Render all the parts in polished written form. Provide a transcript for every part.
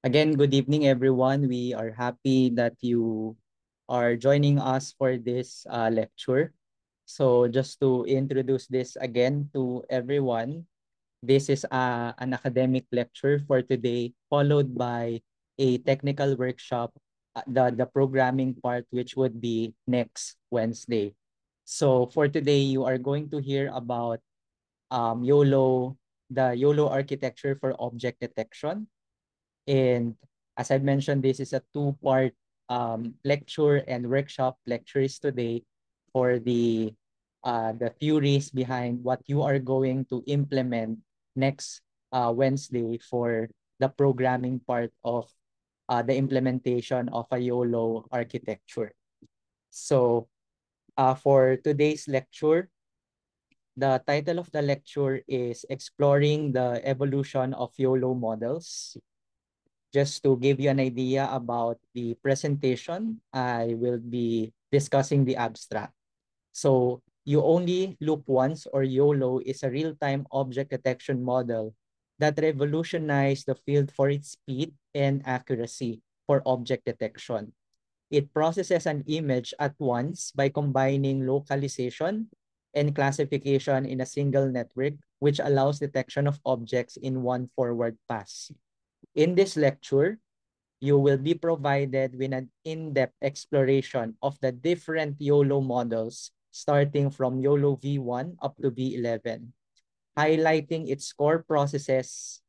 Again, good evening, everyone. We are happy that you are joining us for this lecture. So just to introduce this again to everyone, this is an academic lecture for today, followed by a technical workshop, the programming part, which would be next Wednesday. So for today, you are going to hear about YOLO, the YOLO architecture for object detection. And as I mentioned, this is a two-part lecture and workshop lectures today for the theories behind what you are going to implement next Wednesday for the programming part of the implementation of a YOLO architecture. So for today's lecture, the title of the lecture is Exploring the Evolution of YOLO Models. Just to give you an idea about the presentation, I will be discussing the abstract. So you only look once, or YOLO, is a real-time object detection model that revolutionized the field for its speed and accuracy for object detection. It processes an image at once by combining localization and classification in a single network, which allows detection of objects in one forward pass. In this lecture, you will be provided with an in-depth exploration of the different YOLO models, starting from YOLO V1 up to V11, highlighting its core processes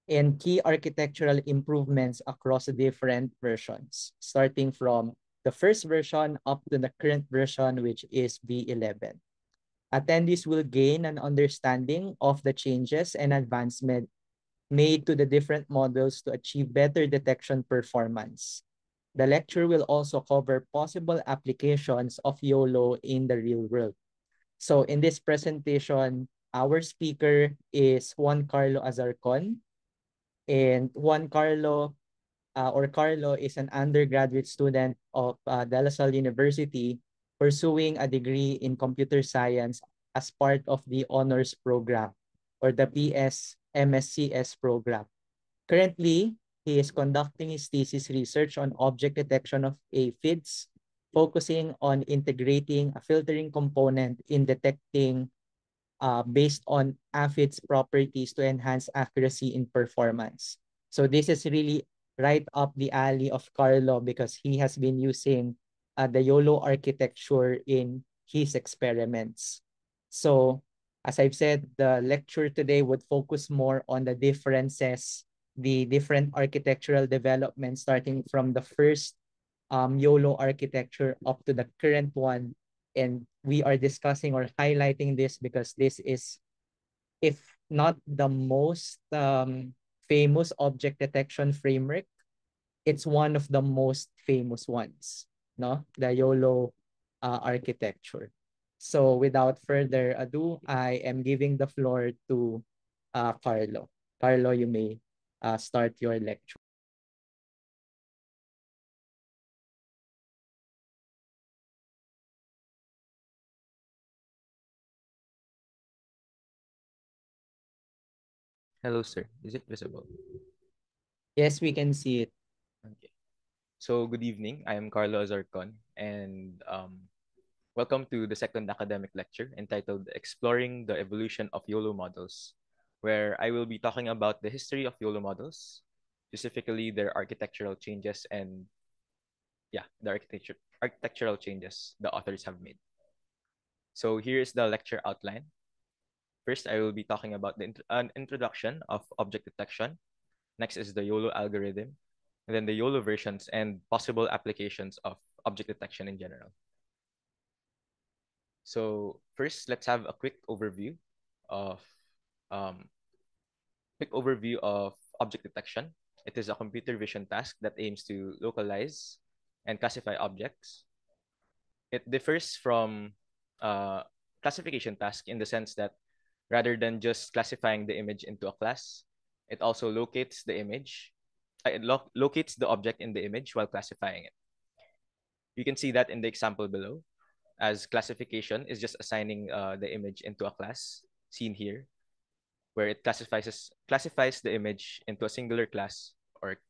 and key architectural improvements across the different versions, starting from the first version up to the current version, which is V11. Attendees will gain an understanding of the changes and advancement made to the different models to achieve better detection performance. The lecture will also cover possible applications of YOLO in the real world. So in this presentation, our speaker is Juan Carlo Azarcon. And Juan Carlo, or Carlo, is an undergraduate student of De La Salle University pursuing a degree in computer science as part of the honors program, or the PS MSCS program. Currently, he is conducting his thesis research on object detection of aphids, focusing on integrating a filtering component in detecting based on aphids properties to enhance accuracy in performance. So this is really right up the alley of Carlo, because he has been using the YOLO architecture in his experiments. So as I've said, the lecture today would focus more on the differences, the different architectural developments, starting from the first YOLO architecture up to the current one. And we are discussing or highlighting this because this is, if not the most famous object detection framework, it's one of the most famous ones, no? The YOLO architecture. So without further ado, I am giving the floor to Carlo. Carlo, you may start your lecture. Hello, sir. Is it visible? Yes, we can see it. Okay. So, good evening. I am Carlo Azarcon, and welcome to the second academic lecture entitled Exploring the Evolution of YOLO Models, where I will be talking about the history of YOLO models, specifically their architectural changes and, yeah, the architectural changes the authors have made. So, here is the lecture outline. First, I will be talking about an introduction of object detection. Next is the YOLO algorithm, and then the YOLO versions and possible applications of object detection in general. So first, let's have a of um, quick overview of object detection. It is a computer vision task that aims to localize and classify objects. It differs from classification task in the sense that rather than just classifying the image into a class, it also locates the image. Locates the object in the image while classifying it. You can see that in the example below, as classification is just assigning the image into a class, seen here, where it classifies the image into a singular class, or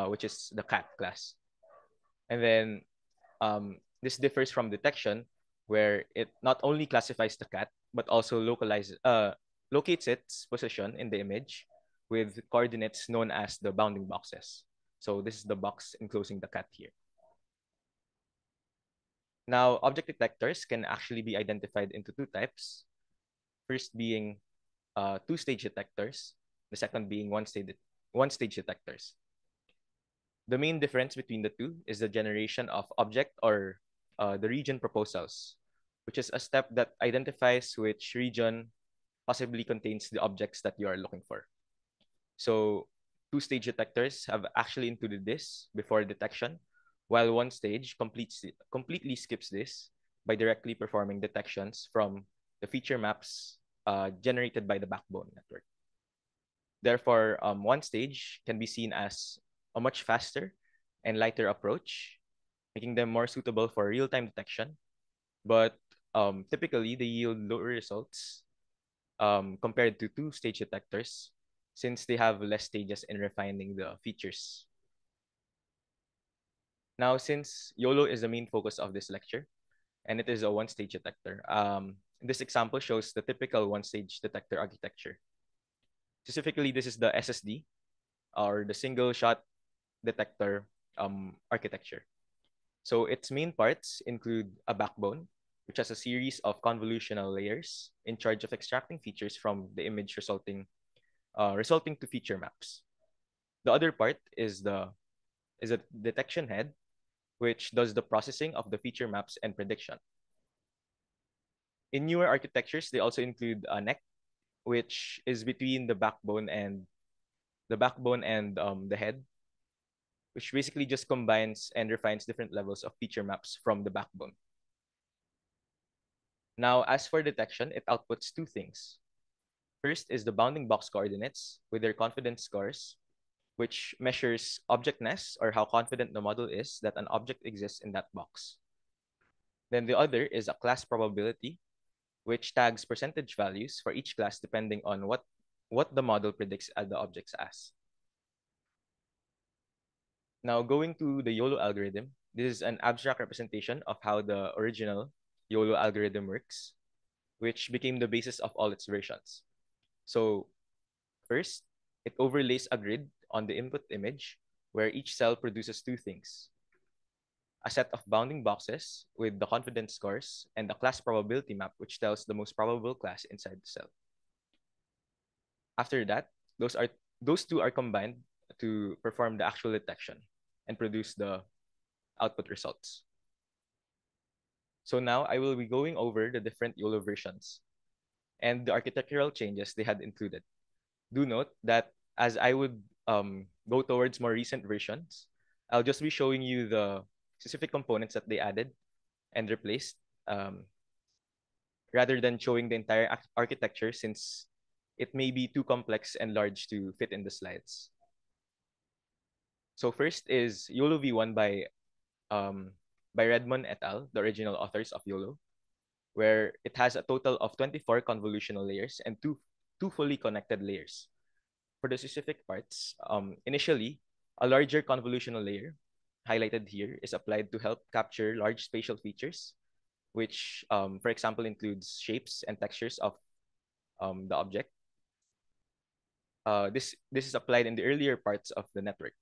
which is the cat class. And then this differs from detection, where it not only classifies the cat, but also locates its position in the image with coordinates known as the bounding boxes. So this is the box enclosing the cat here. Now, object detectors can actually be identified into two types. First being two-stage detectors, the second being one-stage detectors. The main difference between the two is the generation of object or the region proposals, which is a step that identifies which region possibly contains the objects that you are looking for. So two-stage detectors have actually included this before detection, while one stage completely skips this by directly performing detections from the feature maps generated by the backbone network. Therefore, one stage can be seen as a much faster and lighter approach, making them more suitable for real-time detection. But typically, they yield lower results compared to two-stage detectors, since they have less stages in refining the features. Now, since YOLO is the main focus of this lecture, and it is a one-stage detector, this example shows the typical one-stage detector architecture. Specifically, this is the SSD, or the single-shot detector architecture. So its main parts include a backbone, which has a series of convolutional layers in charge of extracting features from the image resulting to feature maps. The other part is a detection head, which does the processing of the feature maps and prediction. In newer architectures, they also include a neck, which is between the head, which basically just combines and refines different levels of feature maps from the backbone. Now, as for detection, it outputs two things. First is the bounding box coordinates with their confidence scores, which measures objectness, or how confident the model is that an object exists in that box. Then the other is a class probability, which tags percentage values for each class depending on what the model predicts the objects as. Now, going to the YOLO algorithm, this is an abstract representation of how the original YOLO algorithm works, which became the basis of all its versions. So first, it overlays a grid on the input image where each cell produces two things: a set of bounding boxes with the confidence scores and a class probability map, which tells the most probable class inside the cell. After that, those two are combined to perform the actual detection and produce the output results. So now I will be going over the different YOLO versions and the architectural changes they had included. Do note that as I would go towards more recent versions, I'll just be showing you the specific components that they added and replaced, rather than showing the entire architecture, since it may be too complex and large to fit in the slides. So first is YOLO v1 by Redmond et al., the original authors of YOLO, where it has a total of 24 convolutional layers and two fully connected layers. For the specific parts, initially, a larger convolutional layer, highlighted here, is applied to help capture large spatial features, which, for example, includes shapes and textures of the object. This is applied in the earlier parts of the network.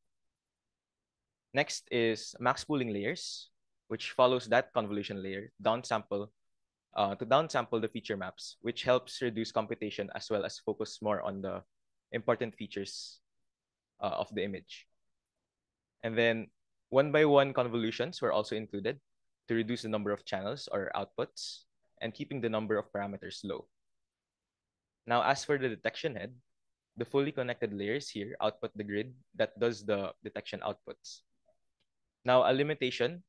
Next is max pooling layers, which follows that convolution layer to downsample the feature maps, which helps reduce computation as well as focus more on the important features of the image. And then one by one convolutions were also included to reduce the number of channels or outputs and keeping the number of parameters low. Now, as for the detection head, the fully connected layers here output the grid that does the detection outputs. Now, a limitation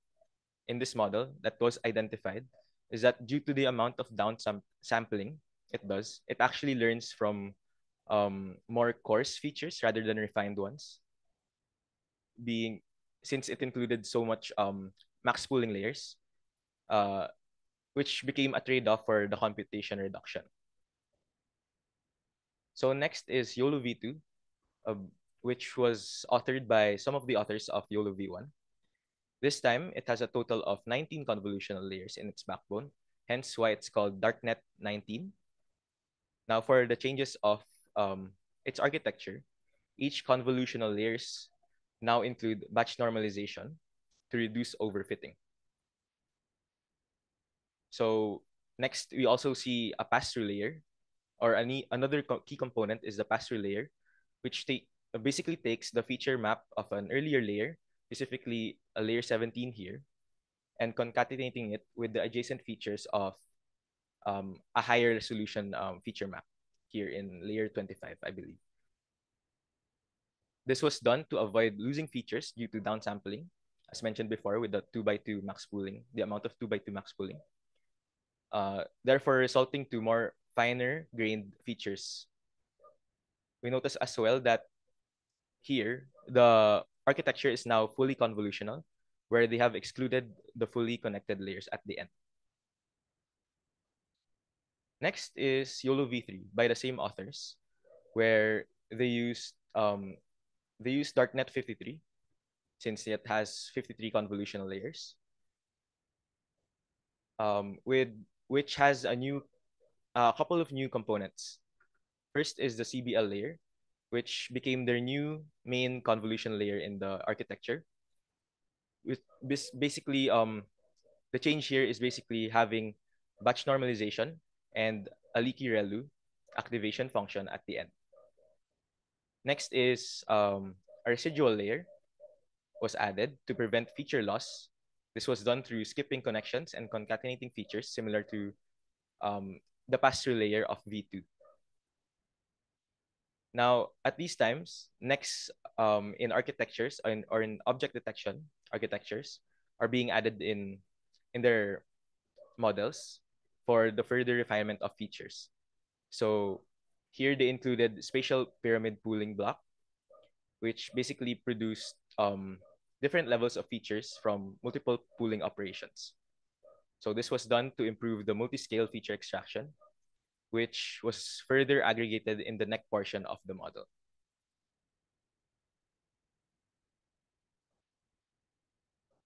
in this model that was identified is that due to the amount of sampling it actually learns from more coarse features rather than refined ones, being since it included so much max pooling layers, uh, which became a trade-off for the computation reduction. So next is YOLO v2, uh, which was authored by some of the authors of YOLO V1. This time, it has a total of 19 convolutional layers in its backbone, hence why it's called Darknet 19. Now, for the changes of its architecture, each convolutional layers now include batch normalization to reduce overfitting. So next, we also see a pass-through layer, or another key component is the pass-through layer, which basically takes the feature map of an earlier layer, specifically a layer 17 here, and concatenating it with the adjacent features of a higher resolution feature map here in layer 25, I believe. This was done to avoid losing features due to downsampling, as mentioned before with the 2x2 max pooling, the amount of 2x2 max pooling, therefore resulting to more finer grained features. We notice as well that here, the architecture is now fully convolutional, where they have excluded the fully connected layers at the end. Next is YOLO V3 by the same authors, where they used Darknet 53 since it has 53 convolutional layers, with which has a couple of new components. First is the CBL layer, which became their new main convolution layer in the architecture. With basically, the change here is basically having batch normalization and a leaky ReLU activation function at the end. Next is a residual layer was added to prevent feature loss. This was done through skipping connections and concatenating features similar to the pass-through layer of V2. Now, at these times, next in architectures or in object detection architectures are being added in their models for the further refinement of features. So here they included spatial pyramid pooling block, which basically produced different levels of features from multiple pooling operations. So this was done to improve the multi-scale feature extraction, which was further aggregated in the neck portion of the model.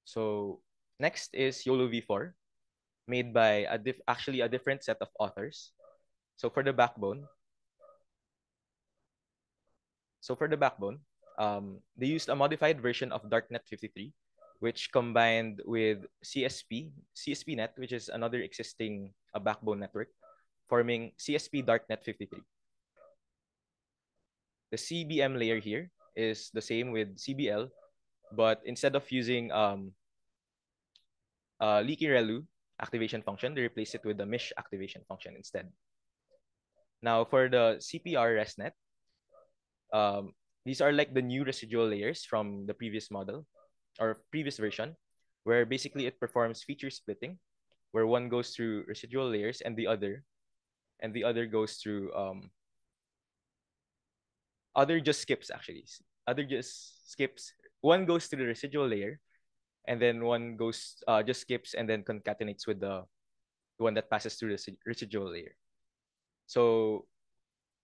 So next is YOLO V4, made by actually a different set of authors. So for the backbone, they used a modified version of Darknet 53, which combined with CSPnet, which is another existing backbone network, forming CSP Darknet 53. The CBM layer here is the same with CBL, but instead of using leaky ReLU activation function, they replace it with the MISH activation function instead. Now for the CPR ResNet, these are like the new residual layers from the previous model or previous version, where basically it performs feature splitting, where one goes through residual layers and the other goes through other just skips actually. Other just skips. One goes to the residual layer, and then one goes just skips and then concatenates with the one that passes through the residual layer. So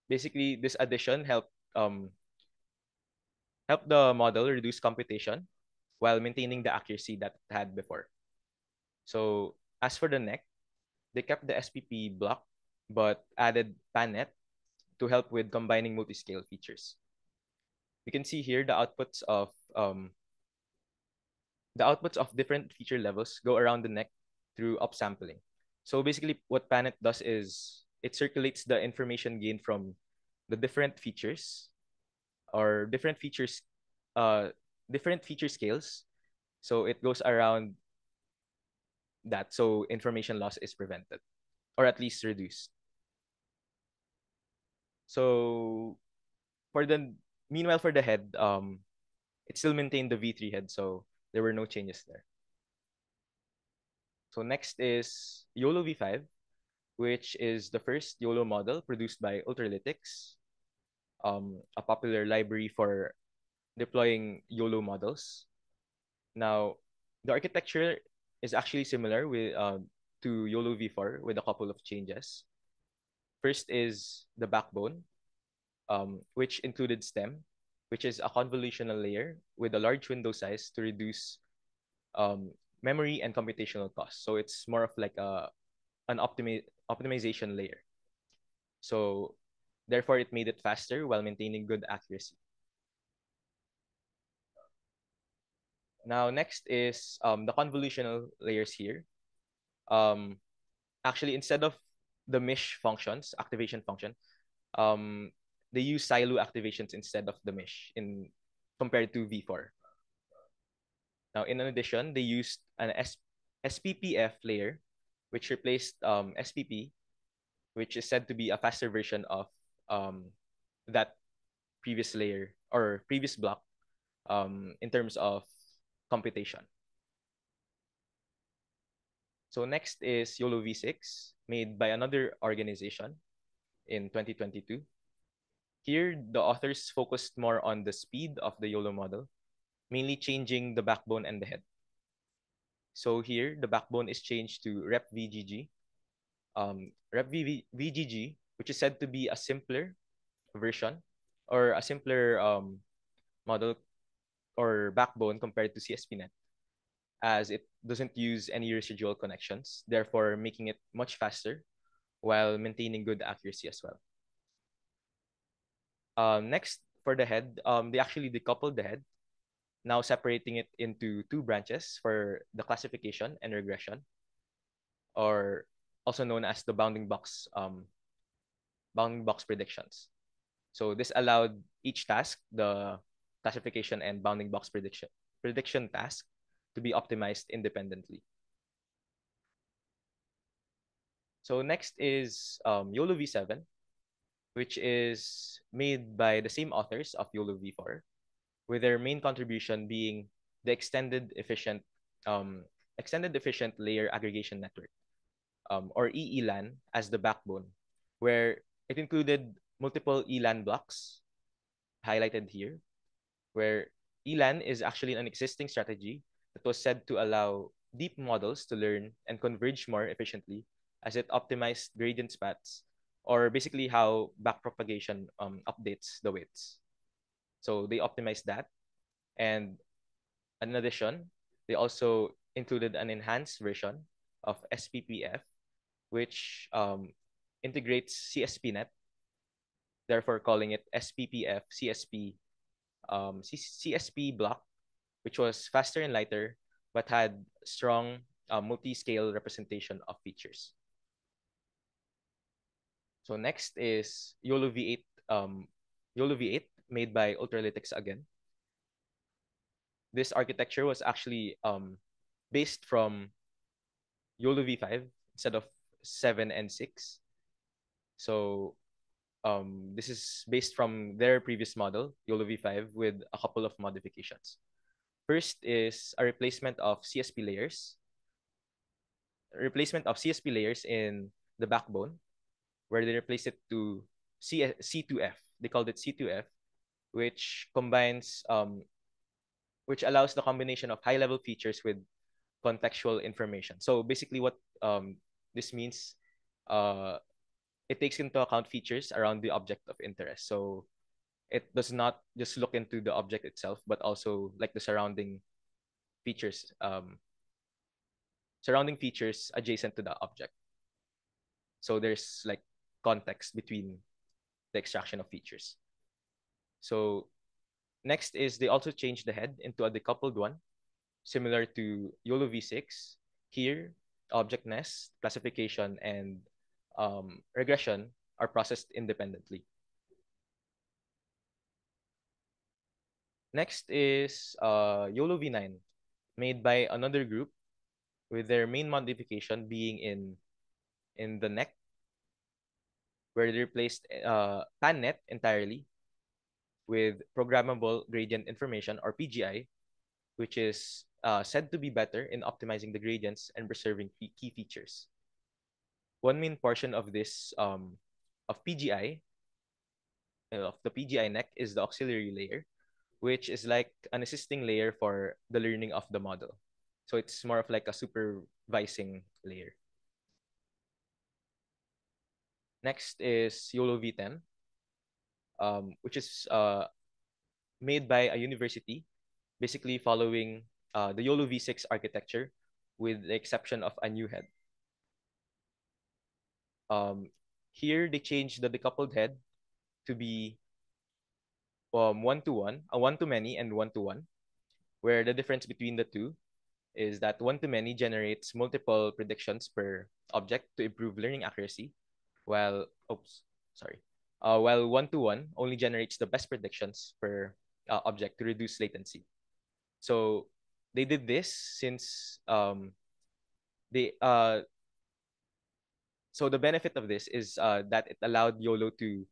basically, this addition help the model reduce computation while maintaining the accuracy that it had before. So as for the neck, they kept the SPP block but added PANET to help with combining multi-scale features. You can see here the outputs of different feature levels go around the neck through upsampling. So basically, what PANET does is it circulates the information gained from the different features or different feature scales. So it goes around that, so information loss is prevented or at least reduced. So for the meanwhile for the head, it still maintained the V3 head, so there were no changes there. So next is YOLO V5, which is the first YOLO model produced by Ultralytics, a popular library for deploying YOLO models. Now, the architecture is actually similar to YOLO V4 with a couple of changes. First is the backbone, which included STEM. which is a convolutional layer with a large window size to reduce um, memory and computational costs. So it's more of like an optimization layer. So therefore, it made it faster while maintaining good accuracy. Now, next is the convolutional layers here. Um, Actually, instead of the mesh functions, activation function, um, they use silo activations instead of the mesh in compared to V4. Now, in addition, they used an SPPF layer, which replaced SPP, which is said to be a faster version of um, that previous layer or previous block in terms of computation. So next is YOLO V6, made by another organization in 2022. Here, the authors focused more on the speed of the YOLO model, mainly changing the backbone and the head. So here, the backbone is changed to RepVGG. RepVGG, which is said to be a simpler version or a simpler model or backbone compared to CSPNet, as it doesn't use any residual connections, therefore making it much faster while maintaining good accuracy as well. Next, for the head, they actually decoupled the head, now separating it into two branches for the classification and regression, or also known as the bounding box predictions. So this allowed each task, the classification and bounding box prediction task, to be optimized independently. So next is YOLO V7, which is made by the same authors of YOLO V4, with their main contribution being the extended efficient layer aggregation network, or EELAN, as the backbone, where it included multiple ELAN blocks highlighted here, where ELAN is actually an existing strategy that was said to allow deep models to learn and converge more efficiently as it optimized gradient paths, or basically how backpropagation updates the weights. So they optimized that. And in addition, they also included an enhanced version of SPPF, which integrates CSPNet, therefore calling it SPPF CSP block, which was faster and lighter, but had strong multi-scale representation of features. So next is YOLO V8 made by Ultralytics again. This architecture was actually based from YOLO V5 instead of 7 and 6. So this is based from their previous model, YOLO V5, with a couple of modifications. First is a replacement of CSP layers in the backbone, where they replaced it to C2F. They called it C2F, which which allows the combination of high-level features with contextual information. So basically, what this means, uh, it takes into account features around the object of interest. So it does not just look into the object itself, but also like the features, surrounding features adjacent to the object. So there's like context between the extraction of features. So next is they also changed the head into a decoupled one, similar to YOLO V6. Here, objectness, classification, and regression are processed independently. Next is YOLO V9, made by another group, with their main modification being in the neck, where they replaced PANNet entirely with programmable gradient information, or PGI, which is said to be better in optimizing the gradients and preserving key features. One main portion of this of PGI of the PGI neck is the auxiliary layer, which is like an assisting layer for the learning of the model. So it's more of like a supervising layer. Next is YOLO V10, which is made by a university, basically following the YOLO V6 architecture, with the exception of a new head. Um, Here they changed the decoupled head to be one to one, a one to many, and one to one, where the difference between the two is that one to many generates multiple predictions per object to improve learning accuracy, while sorry, while one to one only generates the best predictions per object to reduce latency. So they did this since they so the benefit of this is that it allowed YOLO to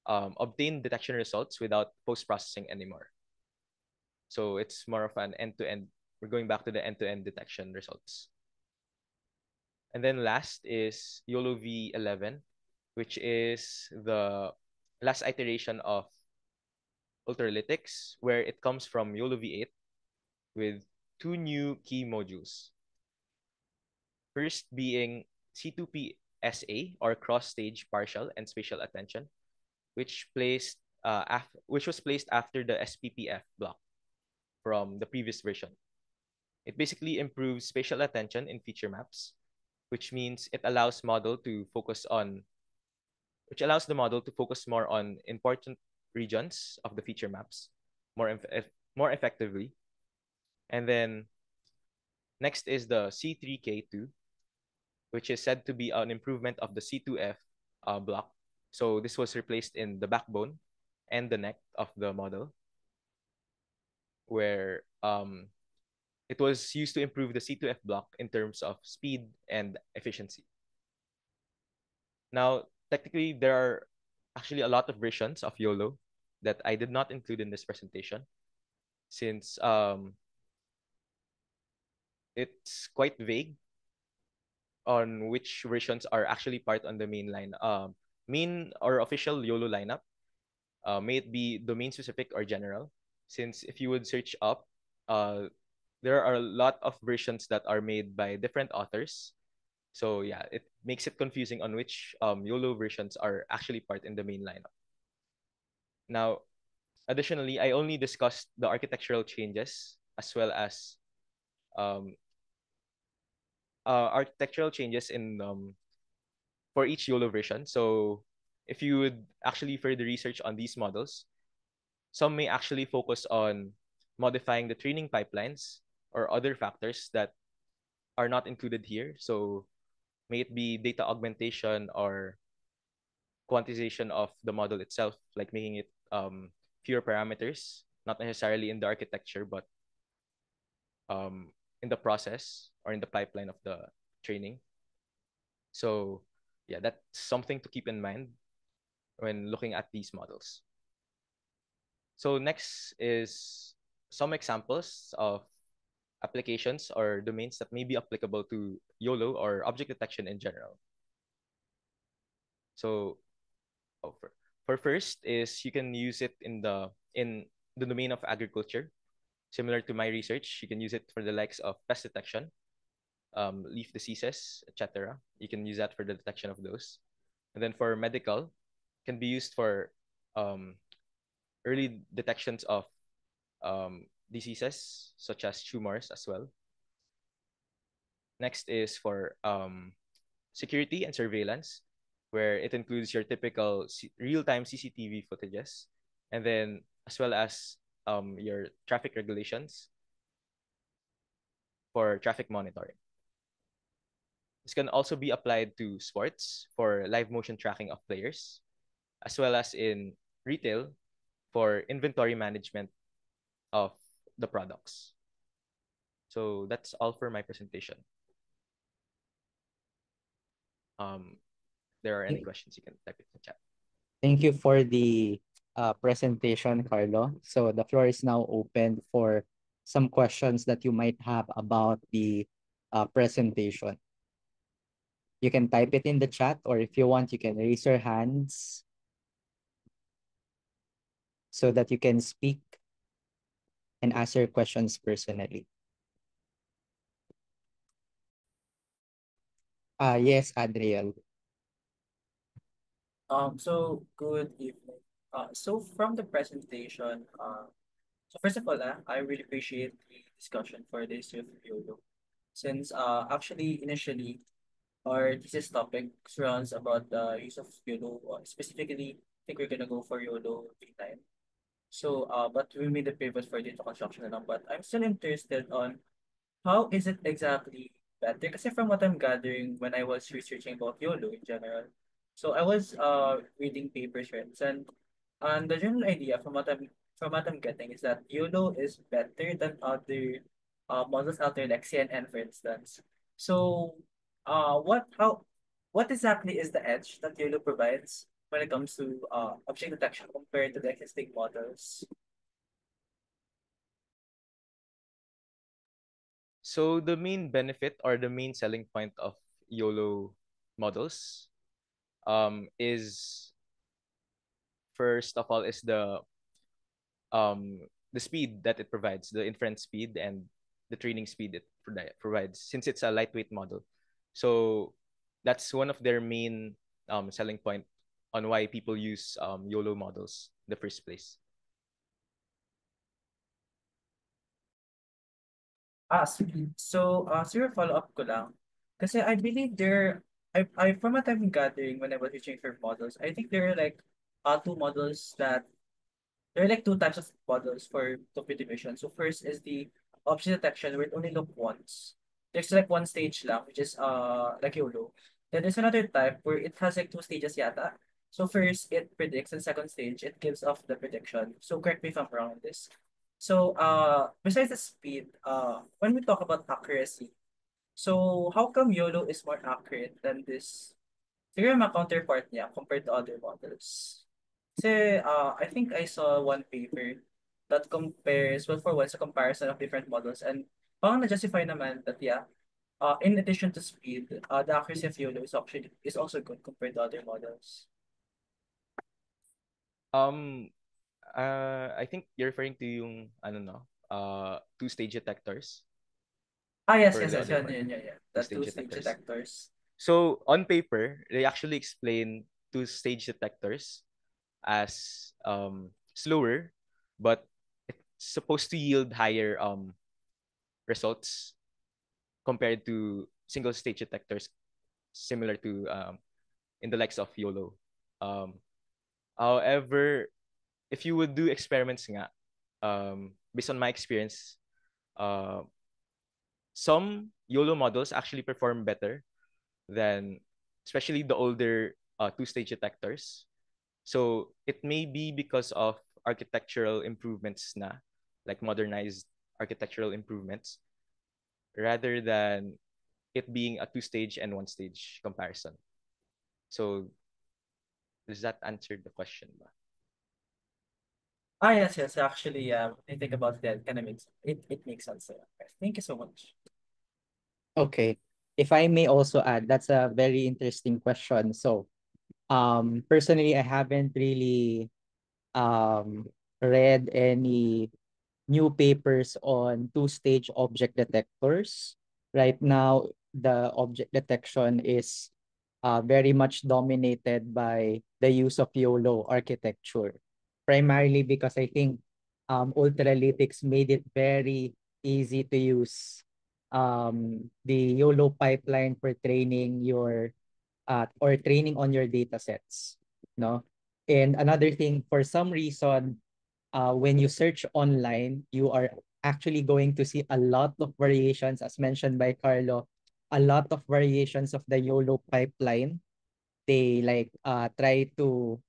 obtain detection results without post processing anymore. So it's more of an end to end. We're going back to the end to end detection results. And then last is YOLO V11, which is the last iteration of Ultralytics, where it comes from YOLO V8 with two new key modules. First being C2PSA, or cross-stage partial and spatial attention, which which was placed after the SPPF block from the previous version. It basically improves spatial attention in feature maps, which means it allows the model to focus more on important regions of the feature maps more effectively. And then next is the C3K2, which is said to be an improvement of the C2F block. So this was replaced in the backbone and the neck of the model, where it was used to improve the C2F block in terms of speed and efficiency. Now, technically, there are actually a lot of versions of YOLO that I did not include in this presentation, since it's quite vague on which versions are actually part on the main or official YOLO lineup. May it be domain specific or general, since if you would search up, uh, there are a lot of versions that are made by different authors. So yeah, it makes it confusing on which YOLO versions are actually part in the main lineup. Now, additionally, I only discussed the architectural changes as well as um, architectural changes in for each YOLO version. So if you would actually further research on these models, some may actually focus on modifying the training pipelines or other factors that are not included here. So may it be data augmentation or quantization of the model itself, like making it fewer parameters, not necessarily in the architecture, but in the process or in the pipeline of the training. So yeah, that's something to keep in mind when looking at these models. So next is some examples of applications or domains that may be applicable to YOLO or object detection in general. So for first is you can use it in the domain of agriculture. Similar to my research, you can use it for the likes of pest detection, leaf diseases, etc. You can use that for the detection of those. And then for medical, can be used for um, early detections of diseases such as tumors as well. Next is for security and surveillance, where it includes your typical real-time CCTV footages, and then as well as your traffic regulations for traffic monitoring. This can also be applied to sports for live motion tracking of players, as well as in retail for inventory management of the products. So that's all for my presentation. If there are any questions, you can type it in the chat. Thank you for the presentation, Carlo. So the floor is now open for some questions that you might have about the presentation. You can type it in the chat, or if you want, you can raise your hands so that you can speak and ask your questions personally. Yes, Adriel. So good evening. So from the presentation, So first of all, I really appreciate the discussion for this with YOLO. Since actually initially our thesis topic surrounds about the use of YOLO. Specifically, I think we're gonna go for YOLO big time. So but we made the pivot for data construction na lang. But I'm still interested on how is it exactly better? Kasi from what I'm gathering when I was researching about YOLO in general, so I was reading papers, right? And the general idea from what I'm getting is that YOLO is better than other models out there like CNN for instance. So what exactly is the edge that YOLO provides when it comes to object detection compared to the existing models? So the main benefit or the main selling point of YOLO models is first of all is um the speed that it provides, the inference speed and the training speed it provides since it's a lightweight model. So that's one of their main selling point on why people use YOLO models in the first place. Sige. So, siguro follow-up ko lang. Kasi I believe from what I'm gathering when I was researching for models, I think there are like two models that there are like two types of models for computer vision. So first is the object detection where it only look once. There's like one stage lang, which is like YOLO. Then there's another type where it has like two stages yata. So first it predicts and second stage it gives off the prediction. So correct me if I'm wrong on this. So besides the speed, when we talk about accuracy, so how come YOLO is more accurate than this? Siguro yung mga counterpart niya compared to other models. Kasi I think I saw one paper that compares, well, for once, a comparison of different models and parang na-justify naman that, yeah, in addition to speed, the accuracy of YOLO is also good compared to other models. Um, I think you're referring to yung ano no, two-stage detectors Yes, for yes, the yes, other yun, one, yun, yun, yun. The two-stage two-stage detectors. detectors. So on paper, they actually explain two-stage detectors as slower, but it's supposed to yield higher results compared to single-stage detectors, similar to in the likes of YOLO. Um, However, if you would do experiments nga, based on my experience, uh, some YOLO models actually perform better than, especially the older two-stage detectors. So it may be because of architectural improvements na, like modernized architectural improvements, rather than it being a two-stage and one-stage comparison. So does that answer the question ba? Yes, yes, actually, I think about that, kind of it makes sense. Thank you so much. Okay. If I may also add, that's a very interesting question. So, personally, I haven't really um read any new papers on two-stage object detectors. Right now, the object detection is very much dominated by the use of YOLO architecture, primarily because I think Ultralytics made it very easy to use the YOLO pipeline for training your or training on your data sets. No? And another thing, for some reason, when you search online, you are actually going to see a lot of variations, as mentioned by Carlo, a lot of variations of the YOLO pipeline. They like try to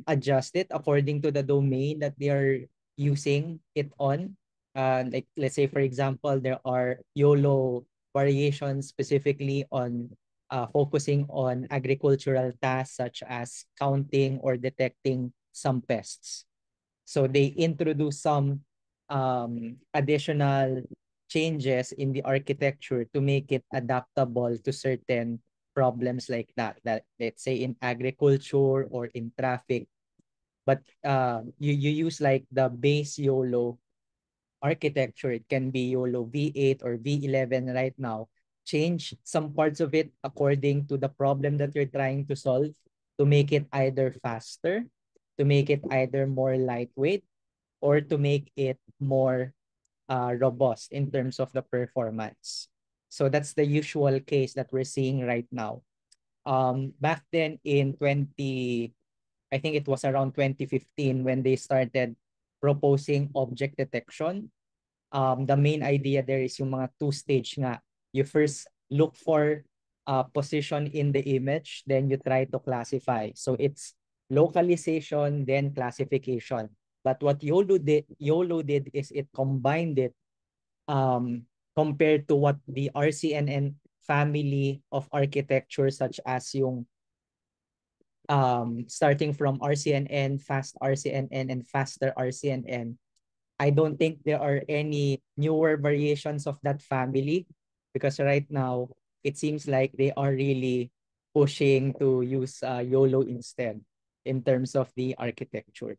adjust it according to the domain that they are using it on. Like let's say for example, there are YOLO variations specifically on focusing on agricultural tasks such as counting or detecting some pests. So they introduce some additional changes in the architecture to make it adaptable to certain problems like that. That let's say in agriculture or in traffic. But you use like the base YOLO architecture. It can be YOLO V8 or V11 right now. Change some parts of it according to the problem that you're trying to solve to make it either faster, to make it either more lightweight, or to make it more robust in terms of the performance. So that's the usual case that we're seeing right now. Back then in I think it was around 2015 when they started proposing object detection. The main idea there is yung mga two-stage nga. You first look for position in the image, then you try to classify. So it's localization, then classification. But what YOLO did is it combined it compared to what the RCNN family of architecture such as yung starting from RCNN, fast RCNN, and faster RCNN. I don't think there are any newer variations of that family because right now it seems like they are really pushing to use YOLO instead in terms of the architecture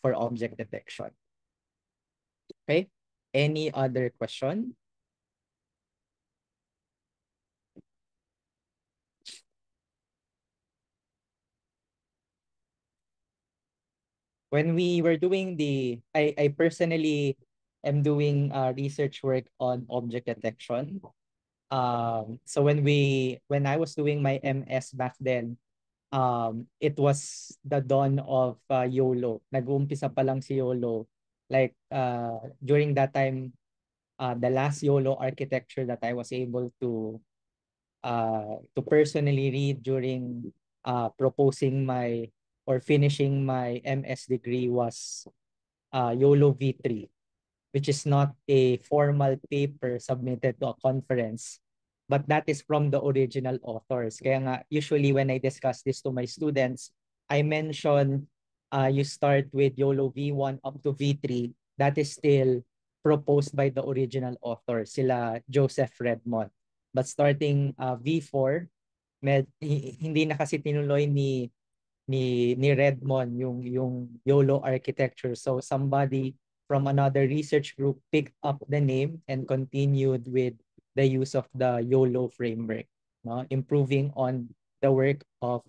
for object detection. Okay, any other question? When we were doing I personally am doing research work on object detection. So when I was doing my MS back then, it was the dawn of YOLO. Nag-uumpisa pa lang si YOLO. Like during that time, the last YOLO architecture that I was able to personally read during proposing my or finishing my MS degree was YOLO V3, which is not a formal paper submitted to a conference, but that is from the original authors. Kaya nga, usually when I discuss this to my students, I mention you start with YOLO V1 up to V3. That is still proposed by the original author, sila Joseph Redmond. But starting V4, hindi na kasi tinuloy ni Redmond yung YOLO architecture. So somebody from another research group picked up the name and continued with the use of the YOLO framework, no? Improving on the work of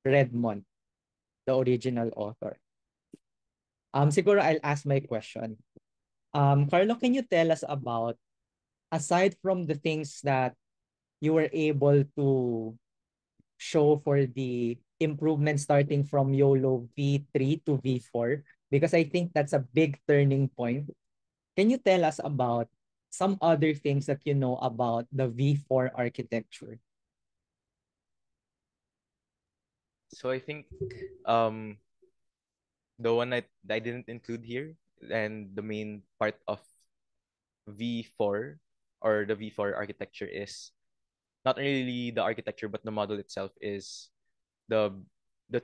Redmond, the original author. Siguro I'll ask my question. Carlo, can you tell us about, aside from the things that you were able to show for the improvement starting from YOLO V3 to V4, because I think that's a big turning point. Can you tell us about some other things that you know about the V4 architecture? So I think the one I didn't include here, and the main part of V4 or the V4 architecture is not really the architecture but the model itself, is the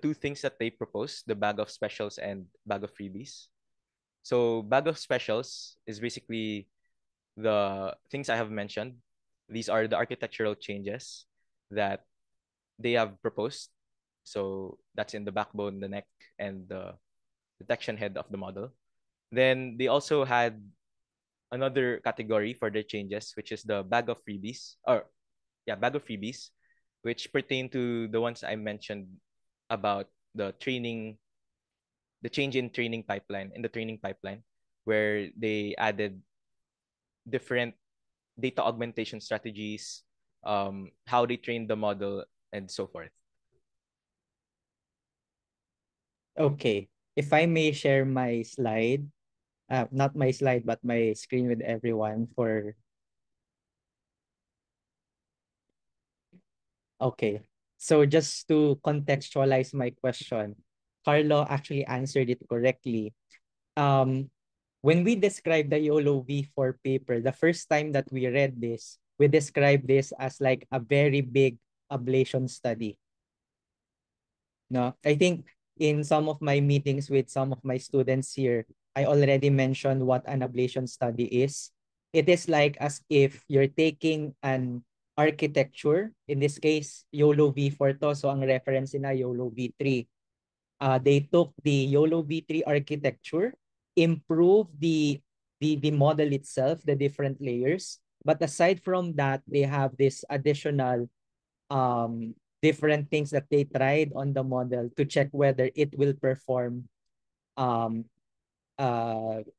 two things that they propose, the bag of specials and bag of freebies. So bag of specials is basically the things I have mentioned. These are the architectural changes that they have proposed. So that's in the backbone, the neck, and the detection head of the model. Then they also had another category for their changes, which is the bag of freebies, or yeah, bag of freebies, which pertain to the ones I mentioned about the training, the change in training pipeline, in the training pipeline, where they added different data augmentation strategies, how they train the model, and so forth. Okay, if I may share my slide, not my slide, but my screen with everyone for, okay. So just to contextualize my question, Carlo actually answered it correctly. When we describe the YOLO V4 paper, the first time that we read this, we described this as like a very big ablation study. No, I think in some of my meetings with some of my students here, I already mentioned what an ablation study is. It is like as if you're taking an architecture, in this case, YOLO V4 to, so ang reference na YOLO V3. They took the YOLO V3 architecture, improved the model itself, the different layers. But aside from that, they have this additional different things that they tried on the model to check whether it will perform um,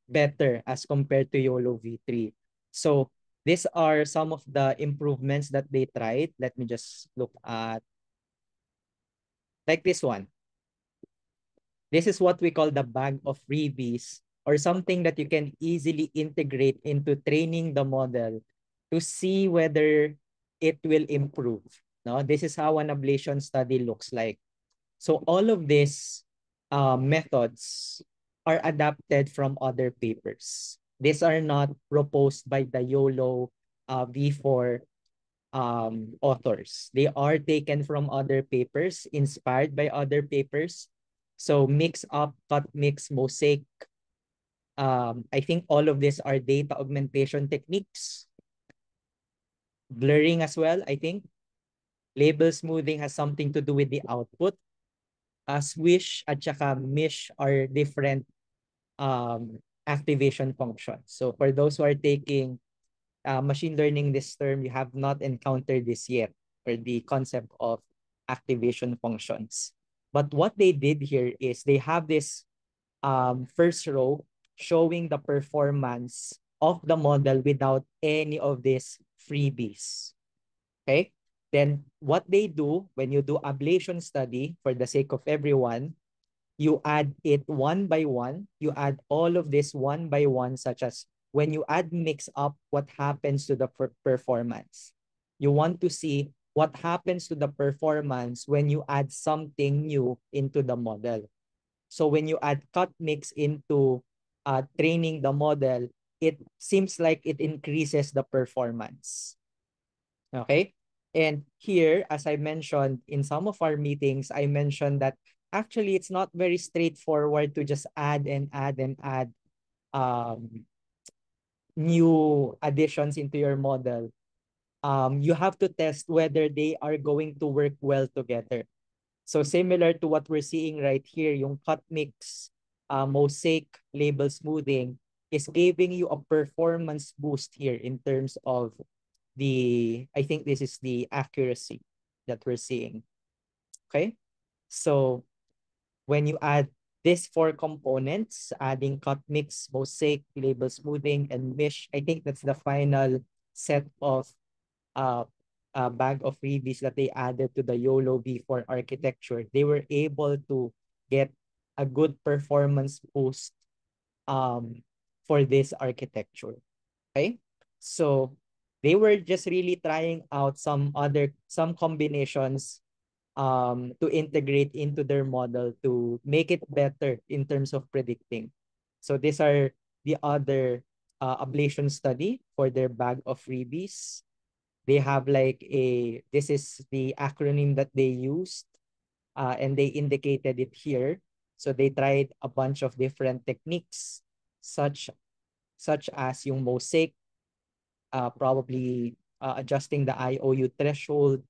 better as compared to YOLO V3. So these are some of the improvements that they tried. Let me just look at like this one. This is what we call the bag of freebies, or something that you can easily integrate into training the model to see whether it will improve. No, this is how an ablation study looks like. So all of these methods are adapted from other papers. These are not proposed by the YOLO V4 authors. They are taken from other papers, inspired by other papers. So mix up, cut, mix, mosaic. I think all of these are data augmentation techniques. Blurring as well, I think. Label smoothing has something to do with the output. Swish at saka mish are different activation functions. So for those who are taking machine learning this term, you have not encountered this yet, or the concept of activation functions. But what they did here is they have this first row showing the performance of the model without any of these freebies. Okay? Then what they do when you do ablation study, for the sake of everyone, you add it one by one. You add all of this one by one, such as when you add mix up, what happens to the performance. You want to see what happens to the performance when you add something new into the model. So when you add cut mix into training the model, it seems like it increases the performance. Okay. And here, as I mentioned in some of our meetings, I mentioned that actually it's not very straightforward to just add and add and add um, new additions into your model. You have to test whether they are going to work well together. So similar to what we're seeing right here, yung cut mix, mosaic, label smoothing is giving you a performance boost here in terms of I think this is the accuracy that we're seeing. Okay. So when you add these four components, adding cut mix, mosaic, label smoothing, and mesh, I think that's the final set of bag of freebies that they added to the YOLO V4 architecture. They were able to get a good performance boost for this architecture. Okay. So they were just really trying out some combinations to integrate into their model to make it better in terms of predicting. So these are the other ablation study for their bag of freebies. They have like this is the acronym that they used, and they indicated it here. So they tried a bunch of different techniques, such as yung mosaic, probably adjusting the IOU threshold,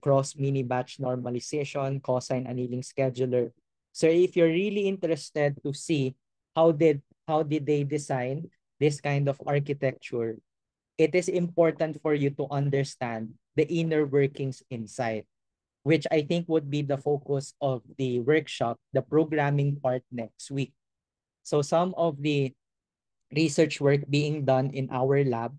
cross mini batch normalization, cosine annealing scheduler. So if you're really interested to see how did they design this kind of architecture, it is important for you to understand the inner workings inside, which I think would be the focus of the workshop, the programming part next week. So some of the research work being done in our lab,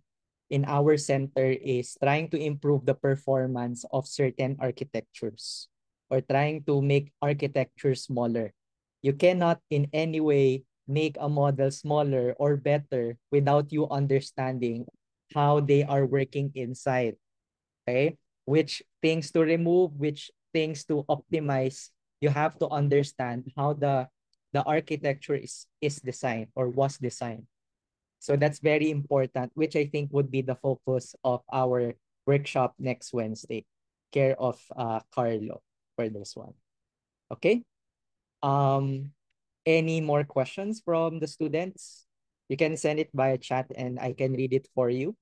in our center, is trying to improve the performance of certain architectures, or trying to make architecture smaller. You cannot in any way make a model smaller or better without you understanding how they are working inside. Okay? Which things to remove, which things to optimize. You have to understand how the architecture is designed or was designed. So that's very important, which I think would be the focus of our workshop next Wednesday, care of Carlo for this one. Okay. Um, any more questions from the students? You can send it via chat and I can read it for you.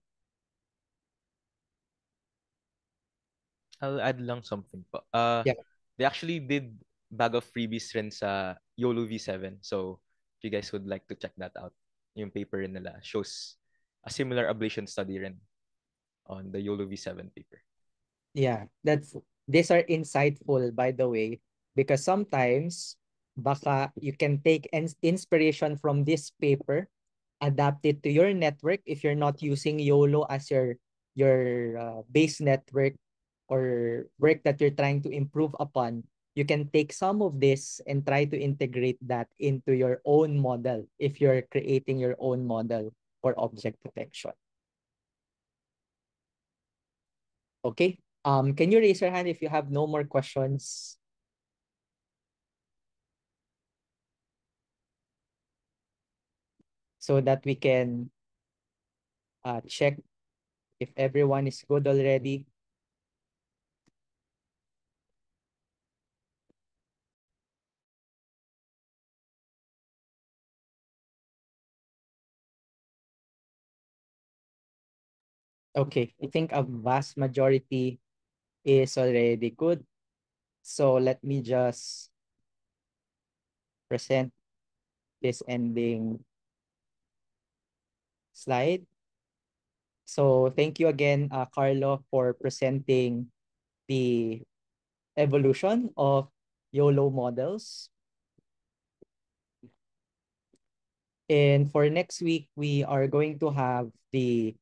I'll add lang something po. Yeah. They actually did bag of freebies rin sa YOLO V7. So, if you guys would like to check that out, yung paper rin nila shows a similar ablation study rin on the YOLO V7 paper. Yeah, these are insightful, by the way, because sometimes baka you can take inspiration from this paper, adapt it to your network if you're not using YOLO as your base network or work that you're trying to improve upon. You can take some of this and try to integrate that into your own model if you're creating your own model for object detection. Okay. Can you raise your hand if you have no more questions? So that we can check if everyone is good already. Okay, I think a vast majority is already good. So let me just present this ending slide. So thank you again, Carlo, for presenting the evolution of YOLO models. And for next week, we are going to have the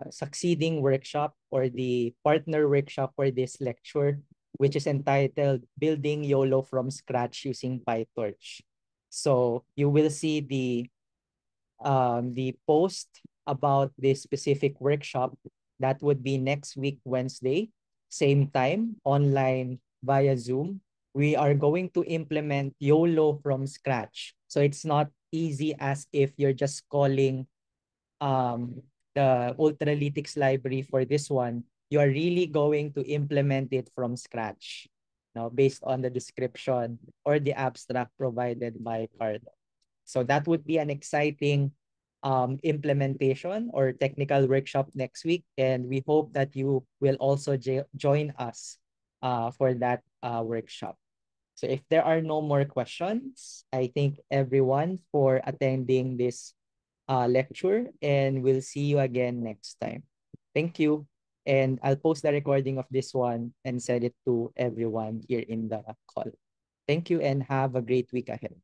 succeeding workshop or the partner workshop for this lecture, which is entitled Building YOLO from Scratch Using PyTorch. So you will see the post about this specific workshop. That would be next week, Wednesday, same time, online via Zoom. We are going to implement YOLO from scratch. So it's not easy as if you're just calling um, the Ultralytics library for this one. You are really going to implement it from scratch, now based on the description or the abstract provided by Carlo. So that would be an exciting implementation or technical workshop next week. And we hope that you will also join us for that workshop. So if there are no more questions, I thank everyone for attending this lecture, and we'll see you again next time. Thank you. And I'll post the recording of this one and send it to everyone here in the call. Thank you and have a great week ahead.